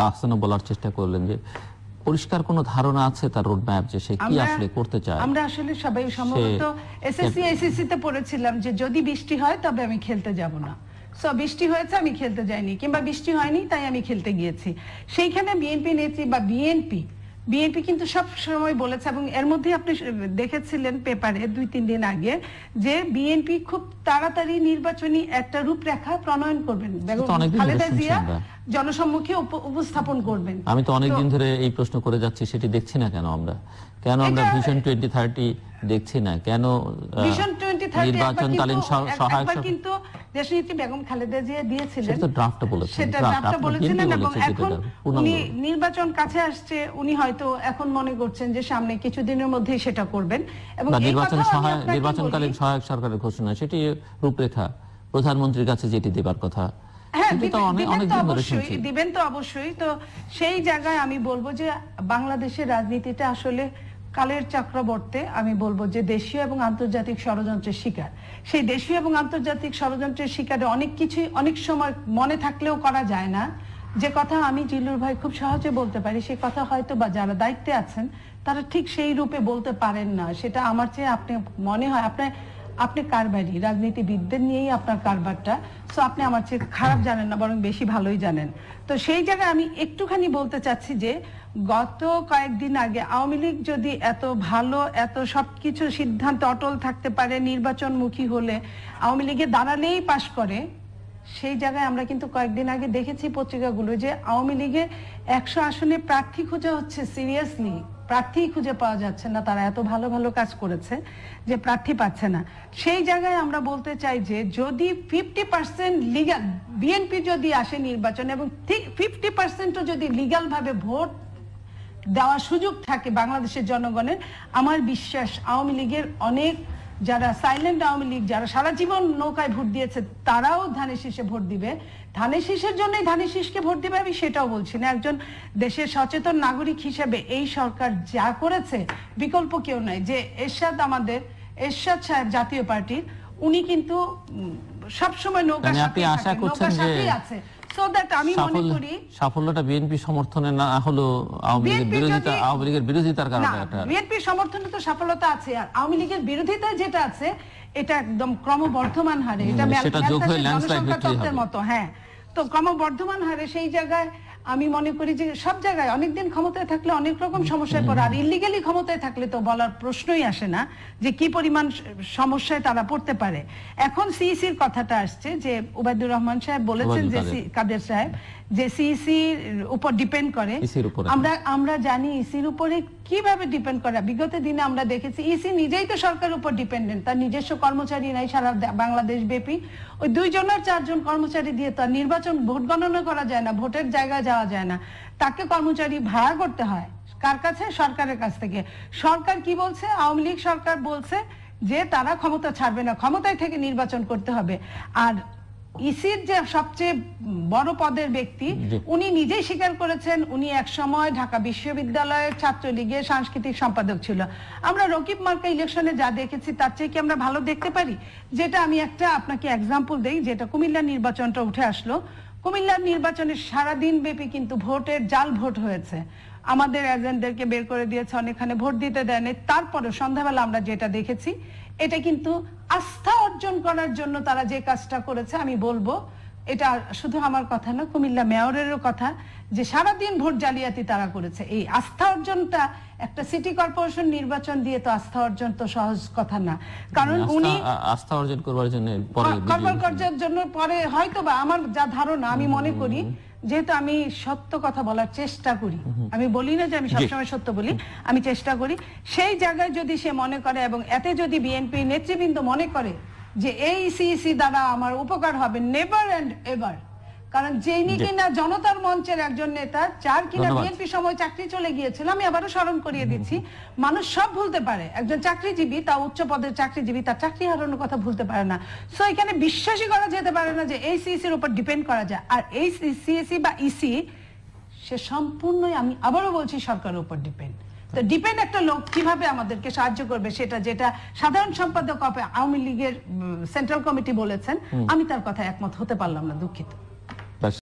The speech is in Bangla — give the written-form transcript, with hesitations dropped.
আহসানও বলার চেষ্টা করলেন যে পরিষ্কার কোনো ধারণা আছে তার রোড ম্যাপ যে সে কি আসলে করতে চায়? আমরা আসলে সবাই সম্ভবত এসএসসি আইসিসি তে পড়েছিলাম যে যদি বৃষ্টি হয় তবে আমি খেলতে যাব না। সো বৃষ্টি হয়েছে আমি খেলতে যাইনি, কিংবা বৃষ্টি হয়নি তাই আমি খেলতে গিয়েছি। সেইখানে বিএনপি নেত্রী বা বিএনপি কিন্তু সব সময় বলেছে, এবং এর মধ্যে আপনি দেখেছিলেন পেপারে 2-3 দিন আগে যে বিএনপি খুব তাড়াতাড়ি নির্বাচনী একটা রূপরেখা প্রণয়ন করবেন, বেগম খালেদা জিয়া জনসম্মুখে উপস্থাপন করবেন। আমি তো অনেকদিন ধরে এই প্রশ্ন করে যাচ্ছি, সেটি দেখছি না কেন আমরা? কেন আমরা ভিশন 2030 দেখছি না? কেন ভিশন 2030 নির্বাচনকালীন সহায়ক কিন্তু দেশনেত্রী বেগম খালেদা জিয়া দিয়েছিলেন, সেটা ড্রাফটটা বলেছিলেন, এবং এখন উনি নির্বাচন কাছে আসছে, উনি হয়তো এখন মনে করছেন যে সামনে কিছুদিনের মধ্যেই সেটা করবেন। এবং নির্বাচনকালীন সহায়ক সরকারের ঘোষণা, সেটি রূপরেখা প্রধানমন্ত্রীর কাছে যেটি দেবার কথা, দিবেন তো অবশ্যই। তো সেই জায়গায় আমি বলবো যে বাংলাদেশের রাজনীতিটা আসলে কালের চক্রবর্তী, আমি বলবো যে দেশীয় এবং আন্তর্জাতিক ষড়যন্ত্রের শিকার। সেই দেশীয় এবং আন্তর্জাতিক ষড়যন্ত্রের শিকারে অনেক কিছুই অনেক সময় মনে থাকলেও করা যায় না। যে কথা আমি জিল্লুর ভাই খুব সহজে বলতে পারি, সে কথা হয়তো বা যারা দায়িত্বে আছেন তারা ঠিক সেই রূপে বলতে পারেন না। সেটা আমার চেয়ে আপনি মনে হয় আপনি কারবারি, রাজনীতিবিদদের নিয়েই আপনার কারবারটা, সো আপনি আমার চেয়ে খারাপ জানেন না, বরং বেশি ভালোই জানেন। তো সেই জায়গায় আমি একটুখানি বলতে চাচ্ছি যে গত কয়েকদিন আগে আওয়ামী লীগ যদি এত ভালো, এত সবকিছু সিদ্ধান্ত অটল থাকতে পারে, নির্বাচনমুখী হলে আওয়ামী লীগে দাঁড়ালেই পাশ করে, সেই জায়গায় আমরা কিন্তু কয়েকদিন আগে দেখেছি পত্রিকাগুলো যে আওয়ামী লীগে 100 আসনে প্রার্থী খোঁজা হচ্ছে, সিরিয়াসলি প্রার্থী খুঁজে পাওয়া যাচ্ছে না। তারা এত ভালো ভালো কাজ করেছে যে প্রার্থী পাচ্ছে না। সেই জায়গায় আমরা বলতে চাই যে যদি 50% লিগ্যাল বিএনপি যদি আসে নির্বাচন, এবং ঠিক 50%ও যদি লিগ্যাল ভাবে ভোট দেওয়ার সুযোগ থাকে বাংলাদেশের জনগণের, আমার বিশ্বাস আওয়ামী লীগের অনেক যারা সাইলেন্ট আওয়ামী লীগ, যারা সারা জীবন নৌকায় ভোট দিয়েছে, তারাও ধানের শীষে ভোট দিবে। ধানের শীষের জন্যই ধানের শীষকে ভোট দিবে আমি সেটাও বলছি না। একজন দেশের সচেতন নাগরিক হিসেবে এই সরকার যা করেছে বিকল্প কেউ নাই। যে এরশাদ সাহেব জাতীয় পার্টির, উনি কিন্তু সবসময় নৌকার সাথেই আছে। সাফল্যটা বিএনপি সমর্থনে না হলো আওয়ামী লীগের বিরোধিতার কারণে? বিএনপি সমর্থনে তো সাফল্যতা আছে, আর আওয়ামী লীগের বিরোধিতা যেটা আছে এটা একদম ক্রমবর্ধমান হারে, এটা জনসংখ্যা তত্ত্বের মতো। হ্যাঁ, তো ক্রমবর্ধমান হারে সেই জায়গায় আমি মনে করি যে সব জায়গায় অনেকদিন ক্ষমতায় থাকলে অনেক রকম সমস্যায় পড়ে, আর ইলিগালি ক্ষমতায় থাকলে তো বলার প্রশ্নই আসে না যে কি পরিমাণ সমস্যায় তারা পড়তে পারে। এখন সিইসির কথাটা আসছে যে ওবায়দুর রহমান সাহেব বলেছেন যে কাদের সাহেব যে সিইসির উপর ডিপেন্ড করে। আমরা জানি ইসির উপরে কিভাবে ডিপেন্ড করে। বিগত দিনে আমরা দেখেছি ইসি নিজেই তো সরকারের উপর ডিপেন্ডেন্ট, তার নিজস্ব কর্মচারী নাই সারা বাংলাদেশ ব্যাপী। ওই 2 আর 4 কর্মচারী দিয়ে তো নির্বাচন ভোট গণনা করা যায় না, ভোটের জায়গায় যাওয়া যায় না, তাকে কর্মচারী ভাড়া করতে হয়। কার কাছে? সরকারের কাছ থেকে। সরকার কি বলছে? আওয়ামী লীগ সরকার বলছে যে তারা ক্ষমতা ছাড়বে না, ক্ষমতায় থেকে নির্বাচন করতে হবে। আর ইসির যে সবচেয়ে বড় পদের ব্যক্তি, উনি নিজেই স্বীকার করেছেন উনি এক সময় ঢাকা বিশ্ববিদ্যালয়ের ছাত্রলীগের সাংস্কৃতিক সম্পাদক ছিল। আমরা রকিব মার্কা ইলেকশনে যা দেখেছি তার চেয়ে কি আমরা ভালো দেখতে পারি? যেটা আমি একটা আপনাকে এক্সাম্পল দেই, যেটা কুমিল্লা নির্বাচনটা উঠে আসলো। কুমিল্লার নির্বাচনে সারাদিন ব্যাপী কিন্তু ভোটের জাল ভোট হয়েছে। আমাদের এজেন্টদেরকে বের করে দিয়েছে, অনেকখানে ভোট দিতে দেয়নি। তারপরে সন্ধ্যাবেলা আমরা যেটা দেখেছি, এটা কিন্তু আস্থা অর্জন করার জন্য তারা যে কাজটা করেছে, আমি বলবো এটা শুধু আমার কথা না, কুমিল্লা মেয়রেরও কথা, যে সারাদিন ভোট জালিয়াতি তারা করেছে। এই আস্থা অর্জনটা একটা সিটি কর্পোরেশন নির্বাচন দিয়ে তো আস্থা অর্জন তো সহজ কথা না। কারণ উনি আস্থা অর্জন করবার জন্য পরে হয়তো বা আমার যা ধারণা, আমি মনে করি যেহেতু আমি সত্য কথা বলার চেষ্টা করি, আমি বলি না যে আমি সবসময় সত্য বলি, আমি চেষ্টা করি, সেই জায়গায় যদি সে মনে করে এবং এতে যদি বিএনপি নেতৃবৃন্দ মনে করে যে এই সিইসি দ্বারা আমার উপকার হবে, নেভার এন্ড এভার। কারণ যিনি কিনা জনতার মঞ্চের একজন নেতা, যার কিনা বিএনপি সময় চাকরি চলে গিয়েছিল, আমি আবারও স্মরণ করিয়ে দিচ্ছি, মানুষ সব ভুলতে পারে, একজন চাকরিজীবী, তা উচ্চ পদের চাকরিজীবী, তার চাকরি হারানোর কথা ভুলতে পারে না। সো এখানে বিশ্বাসই করা যেতে পারে না যে এই সিইসির উপর ডিপেন্ড করা যায়। আর এই সিইসি বা ইসি সে সম্পূর্ণই, আমি আবারও বলছি, সরকারের উপর ডিপেন্ড। তো ডিপেন্ড একটা লোক কিভাবে আমাদেরকে সাহায্য করবে, সেটা যেটা সাধারণ সম্পাদক আওয়ামী লীগের সেন্ট্রাল কমিটি বলেছেন, আমি তার কথা একমত হতে পারলাম না, দুঃখিত।